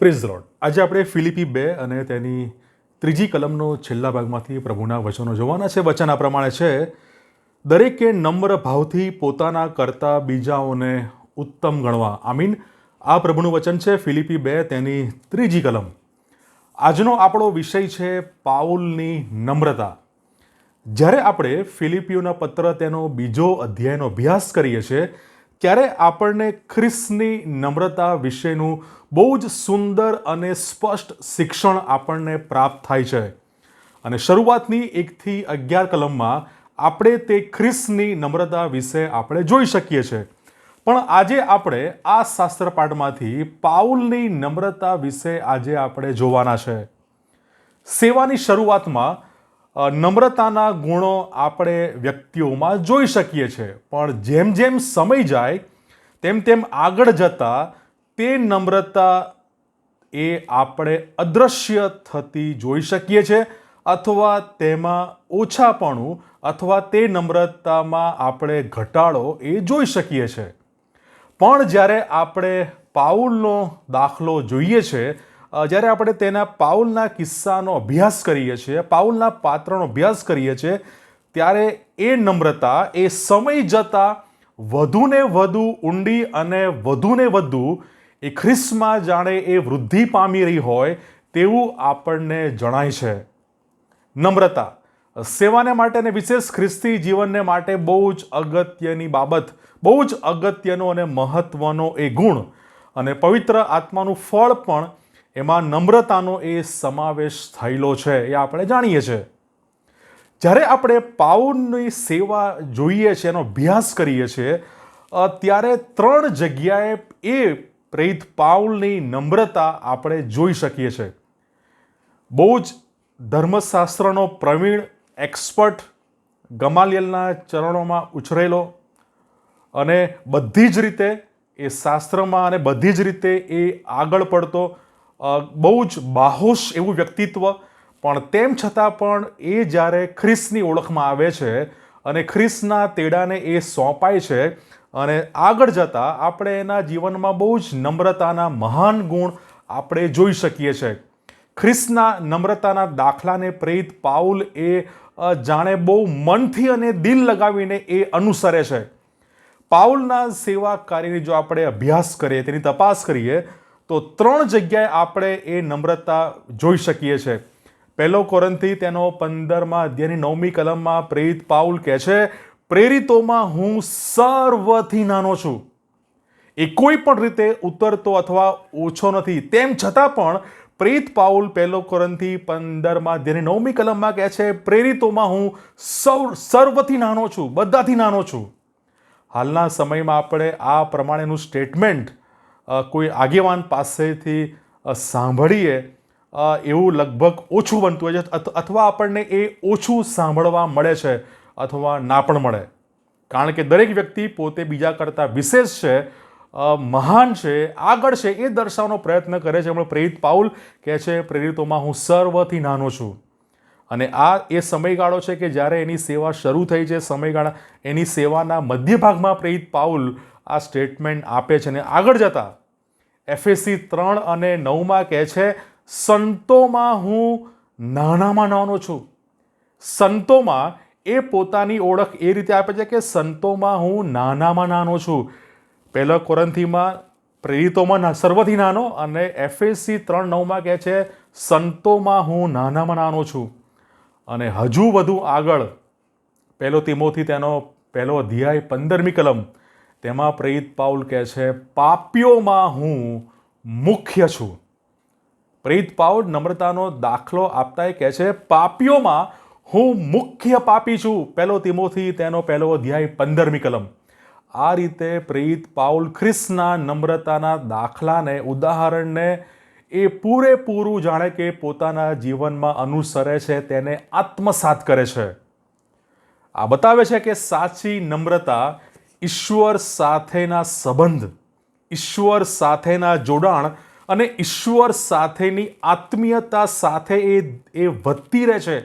Praise the lord. આજે આપણે ફિલિપી 2 અને તેની ત્રીજી કલમનો છેલ્લા ભાગમાંથી પ્રભુના વચનો જોવાના છે. વચન આ પ્રમાણે છે: દરેકે નમ્ર ભાવથી પોતાના કરતાં બીજાઓને ઉત્તમ ગણવા. આમીન. આ પ્રભુનું વચન છે, ફિલિપી 2 તેની ત્રીજી કલમ. આજનો આપણો વિષય છે પાઉલની નમ્રતા. જ્યારે આપણે ફિલિપીઓના પત્ર તેનો બીજો અધ્યાયનો અભ્યાસ કરીએ છીએ ત્યારે આપણને ખ્રિસ્તની નમ્રતા વિશેનું બહુ જ સુંદર અને સ્પષ્ટ શિક્ષણ આપણને પ્રાપ્ત થાય છે. અને શરૂઆતની 1 થી 11 કલમમાં આપણે તે ખ્રિસ્તની નમ્રતા વિશે આપણે જોઈ શકીએ છીએ. પણ આજે આપણે આ શાસ્ત્ર પાઠમાંથી પાઉલની નમ્રતા વિશે આજે આપણે જોવાના છે. સેવાની શરૂઆતમાં નમ્રતાના ગુણો આપણે વ્યક્તિઓમાં જોઈ શકીએ છીએ, પણ જેમ જેમ સમય જાય તેમ તેમ આગળ જતાં તે નમ્રતા એ આપણે અદૃશ્ય થતી જોઈ શકીએ છીએ, અથવા તેમાં ઓછાપણું અથવા તે નમ્રતામાં આપણે ઘટાડો એ જોઈ શકીએ છીએ. પણ જ્યારે આપણે પાઉલનો દાખલો જોઈએ છે, જ્યારે આપણે તેના પાઉલના કિસ્સાનો અભ્યાસ કરીએ છીએ, પાઉલના પાત્રનો અભ્યાસ કરીએ છીએ, ત્યારે એ નમ્રતા એ સમય જતાં વધુને વધુ ઊંડી અને વધુને વધુ એ ખ્રિસ્તમાં જાણે એ વૃદ્ધિ પામી રહી હોય તેવું આપણને જણાય છે. નમ્રતા સેવાને માટે અને વિશેષ ખ્રિસ્તી જીવનને માટે બહુ જ અગત્યની બાબત, બહુ જ અગત્યનો અને મહત્વનો એ ગુણ, અને પવિત્ર આત્માનું ફળ પણ એમાં નમ્રતાનો એ સમાવેશ થયેલો છે, એ આપણે જાણીએ છીએ. જ્યારે આપણે પાઉલની સેવા જોઈએ છીએ, એનો અભ્યાસ કરીએ છીએ, ત્યારે 3 જગ્યાએ એ પ્રેરિત પાઉલની નમ્રતા આપણે જોઈ શકીએ છીએ. બહુ જ ધર્મશાસ્ત્રનો પ્રવીણ એક્સપર્ટ, ગમાલિયલના ચરણોમાં ઉછરેલો અને બધી જ રીતે એ શાસ્ત્રમાં અને બધી જ રીતે એ આગળ પડતો, બહુ જ બાહોશ એવું વ્યક્તિત્વ, પણ તેમ છતાં પણ એ જ્યારે ખ્રિસ્તની ઓળખમાં આવે છે અને ખ્રિસ્તના તેડાને એ સોંપાય છે અને આગળ જતાં આપણે એના જીવનમાં બહુ જ નમ્રતાના મહાન ગુણ આપણે જોઈ શકીએ છીએ. ખ્રિસ્તના નમ્રતાના દાખલાને પ્રેરિત પાઉલ એ જાણે બહુ મનથી અને દિલ લગાવીને એ અનુસરે છે. પાઉલના સેવા કાર્યની જો આપણે અભ્યાસ કરીએ, તેની તપાસ કરીએ, તો 3 જગ્યાએ આપણે એ નમ્રતા જોઈ શકીએ છીએ. 1 કોરિન્થી તેનો 15મા અધ્યાયની 9મી કલમમાં પ્રેરિત પાઉલ કહે છે, પ્રેરિતોમાં હું સર્વથી નાનો છું. એ કોઈ પણ રીતે ઉતરતો અથવા ઓછો નથી. તેમ છતાં પણ પ્રેરિત પાઉલ 1 કોરિન્થી 15મા અધ્યાયની 9મી કલમમાં કહે છે, પ્રેરિતોમાં હું સર્વથી નાનો છું, બધાથી નાનો છું. હાલના સમયમાં આપણે આ પ્રમાણેનું સ્ટેટમેન્ટ કોઈ આગેવાન પાસેથી સાંભળીએ એવું લગભગ ઓછું બનતું હોય છે, અથવા આપણને એ ઓછું સાંભળવા મળે છે, અથવા ના પણ મળે. કારણ કે દરેક વ્યક્તિ પોતે બીજા કરતાં વિશેષ છે, મહાન છે, આગળ છે, એ દર્શાવવાનો પ્રયત્ન કરે છે. પણ પ્રેરિત પાઉલ કહે છે, પ્રેરિતોમાં હું સર્વથી નાનો છું. અને આ એ સમયગાળો છે કે જ્યારે એની સેવા શરૂ થઈ છે. સમયગાળા એની સેવાના મધ્ય ભાગમાં પ્રેરિત પાઉલ આ સ્ટેટમેન્ટ આપે છે. અને આગળ જતાં એફએસી 3 અને 9માં કહે છે, સંતોમાં હું નાનામાં નાનો છું. સંતોમાં એ પોતાની ઓળખ એ રીતે આપે છે કે સંતોમાં હું નાનામાં નાનો છું. 1 કોરિન્થીમાં પ્રેરિતોમાં સર્વથી નાનો, અને એફએસી 3:9માં કહે છે, સંતોમાં હું નાનામાં નાનો છું. અને હજુ વધુ આગળ 1 તિમોથી તેનો 1 અધ્યાય 15મી કલમ, તેમાં પ્રેરિત પાઉલ કહે છે, પાપીઓમાં હું મુખ્ય છું. પ્રેરિત પાઉલ નમ્રતાનો દાખલો આપતા એ કહે છે, પાપીઓમાં હું મુખ્ય પાપી છું. 1 તિમોથી તેનો 1 અધ્યાય 15મી કલમ. આ રીતે પ્રેરિત પાઉલ ખ્રિસ્તના નમ્રતાના દાખલાને, ઉદાહરણને એ પૂરેપૂરું જાણે કે પોતાના જીવનમાં અનુસરે છે, તેને આત્મસાત કરે છે. આ બતાવે છે કે સાચી નમ્રતા ઈશ્વર સાથેના સંબંધ, ઈશ્વર સાથેના જોડાણ અને ઈશ્વર સાથેની આત્મીયતા સાથે એ વધતી રહે છે.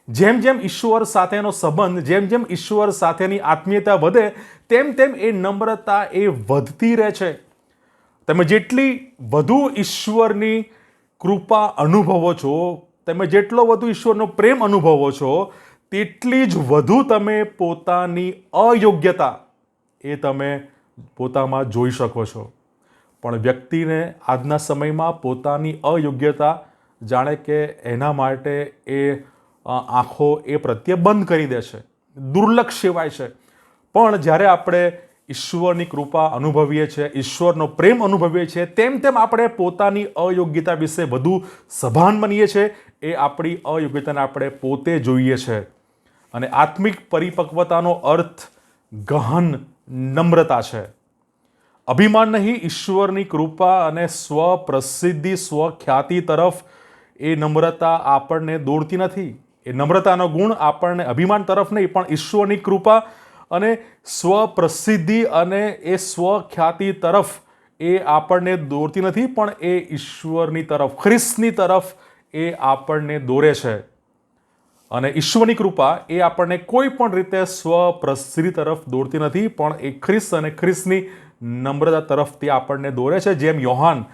જેમ જેમ ઈશ્વર સાથેનો સંબંધ, જેમ જેમ ઈશ્વર સાથેની આત્મીયતા વધે, તેમ તેમ એ નમ્રતા એ વધતી રહે છે. તમે જેટલી વધુ ઈશ્વરની કૃપા અનુભવો છો, તમે જેટલો વધુ ઈશ્વરનો પ્રેમ અનુભવો છો, તેટલી જ વધુ તમે પોતાની અયોગ્યતા એ તમે પોતામાં જોઈ શકો છો. પણ વ્યક્તિને આજના સમયમાં પોતાની અયોગ્યતા જાણે કે એના માટે એ આંખો એ પ્રત્યે બંધ કરી દે છે, દુર્લક્ષ સેવાય છે. પણ જ્યારે આપણે ઈશ્વરની કૃપા અનુભવીએ છીએ, ઈશ્વરનો પ્રેમ અનુભવીએ છીએ, તેમ તેમ આપણે પોતાની અયોગ્યતા વિશે વધુ સભાન બનીએ છીએ. એ આપણી અયોગ્યતાને આપણે પોતે જોઈએ છે. અને આત્મિક પરિપક્વતાનો અર્થ ગહન નમ્રતા છે. અભિમાન નહીં, ઈશ્વરની કૃપા અને સ્વપ્રસિદ્ધિ, સ્વખ્યાતિ તરફ એ નમ્રતા આપણને દોરતી નથી. એ નમ્રતાનો ગુણ આપણને અભિમાન તરફ નહીં, પણ ઈશ્વરની કૃપા અને સ્વપ્રસિદ્ધિ અને એ સ્વખ્યાતિ તરફ એ આપણને દોરતી નથી, પણ એ ઈશ્વરની તરફ, ખ્રિસ્તની તરફ એ આપણને દોરે છે. અને ઈશ્વરની કૃપા એ આપણને કોઈ પણ રીતે સ્વપ્રસિદ્ધિ તરફ દોરતી નથી, પણ એ ખ્રિસ્ત અને ખ્રિસ્તની નમ્રતા તરફ તે આપણને દોરે છે. જેમ યોહાન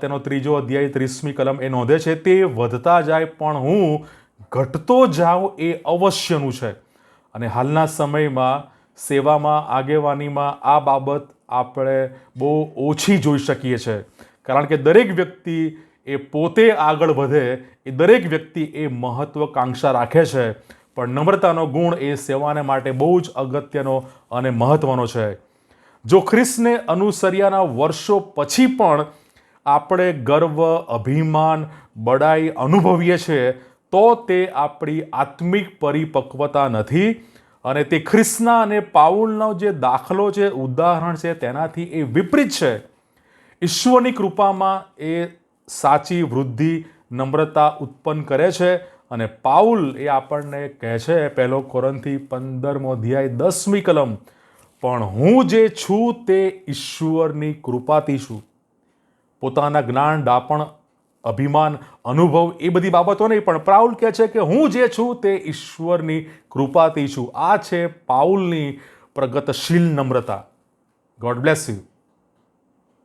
તેનો 3 અધ્યાય 30મી કલમ એ નોંધે છે, તે વધતા જાય પણ હું ઘટતો જાઉં એ અવશ્યનું છે. અને હાલના સમયમાં સેવામાં, આગેવાનીમાં આ બાબત આપણે બહુ ઓછી જોઈ શકીએ છીએ. કારણ કે દરેક વ્યક્તિ એ પોતે આગળ વધે, એ દરેક વ્યક્તિ એ મહત્વકાંક્ષા રાખે છે. પણ નમ્રતાનો ગુણ એ સેવાને માટે બહુ જ અગત્યનો અને મહત્વનો છે. જો ખ્રિસ્તને અનુસર્યાના વર્ષો પછી પણ આપણે ગર્વ, અભિમાન, બડાઈ અનુભવીએ છીએ, તો તે આપણી આત્મિક પરિપક્વતા નથી. અને તે ખ્રિસ્તના અને પાઉલનો જે દાખલો છે, ઉદાહરણ છે, તેનાથી એ વિપરીત છે. ઈશ્વરની કૃપામાં એ સાચી વૃદ્ધિ, નમ્રતા ઉત્પન્ન કરે છે. અને પાઉલ એ આપણને કહે છે, 1 કોરિન્થી 15મો અધ્યાય 10મી કલમ, પણ હું જે છું તે ઈશ્વરની કૃપાથી છું. પોતાના જ્ઞાન, ડાપણ, અભિમાન, અનુભવ એ બધી બાબતો નહીં, પણ પાઉલ કહે છે કે હું જે છું તે ઈશ્વરની કૃપાથી છું. આ છે પાઉલની પ્રગતિશીલ નમ્રતા. God bless you.